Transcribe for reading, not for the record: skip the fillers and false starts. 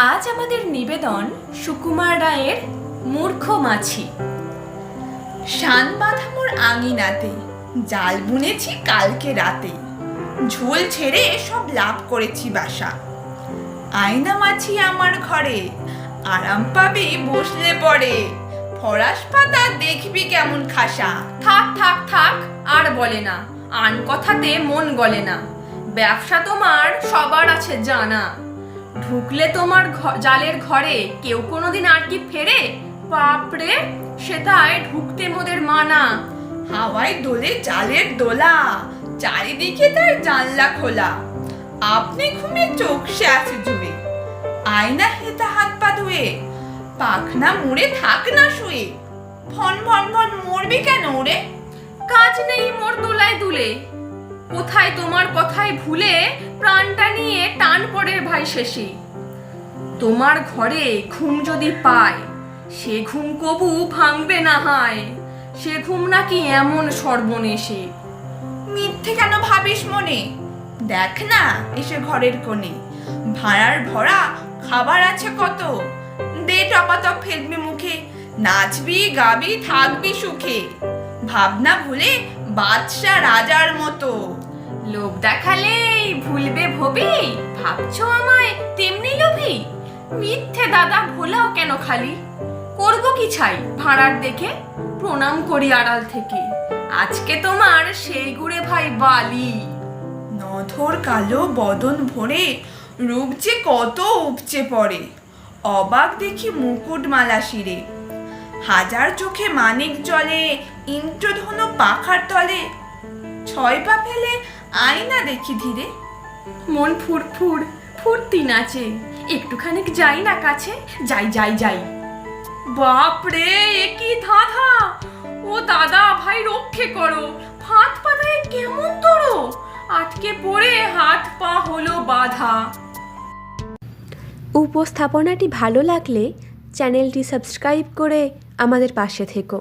আজ আমাদের নিবেদন সুকুমার রায়ের মূর্খ মাছি। শান বাঁধা মোর আঙিনাতে, জাল বুনেছি কালকে রাতে, ঝোল ছেড়ে সব লাভ করেছি বাসা। আয়না মাছি আমার ঘরে, আরাম পাবি বসলে পরে, ফরাস পাতা দেখবি কেমন খাসা। থাক থাক থাক, আর বলে না, আন কথাতে মন গলে না। ব্যবসা তোমার সবার আছে জানা, ঢুকলে তোমার জালের ঘরে কেউ কোনোদিন আর কি ফেরে? বাপরে, সেটাই ঢুকতে মোদের মানা। হাওয়ায় দোলে জালের দোলা, চারিদিকে তার জানলা খোলা। আপনি ঘুমে চোখ সে আছে জুড়ে, আয়না হেতা হাত পা ধুয়ে, পাখনা মুড়ে থাক না শুয়ে। ভন ভন ভন মরবি কেন ওরে? কাজ নেই মোর দোলায় দুলে, কোথায় তোমার কথায় ভুলে প্রাণটা নিয়ে টান পড়ে ভাই শেষে। তোমার ঘরে ঘুম যদি পায়, সে ঘুম কবু ভাঙবে না হয়, সে ঘুম নাকি এমন সর্বনেশে। মিথ্যে কেন ভাবিস মনে? দেখ না এসে ঘরের কোণে, ভাড়ার ভরা খাবার আছে কত, দে টপাটপ ফেলবি মুখে, নাচবি গাবি থাকবি সুখে, ভাবনা ভুলে বাদশা রাজার মতো। লোভ দেখালেই ভুলবে ভবি, ভাবছো আমায় তেমনি লোভী? মিথ্যে দাদা ভোলাও কেন খালি, করবো কি ছাই ভাড়ার দেখে, প্রণাম করি আড়াল থেকে। আজকে তোমার সেই গুড়ে ভাই বালি। নধর কালো বদন ভরে, রূপ যে কত উপচে পড়ে, অবাক দেখি মুকুটমালা শিরে, হাজার চোখে মানিক জলে, ইন্দ্রধনু পাখার তলে, ছয় পা ফেলে আয়না দেখি ধীরে। মন ফুরফুর ফুর্তি নাচে, একটুখানি যাই না কাছে, যাই যাই যাই। বাপরে, একই ধাঁধা! ও দাদা ভাই রক্ষে করো, ফাঁদ পাতায় কেমন তোড়ো, আটকে পড়ে হাত পা হলো বাধা। উপস্থাপনাটি ভালো লাগলে চ্যানেলটি সাবস্ক্রাইব করে আমাদের পাশে থেকো।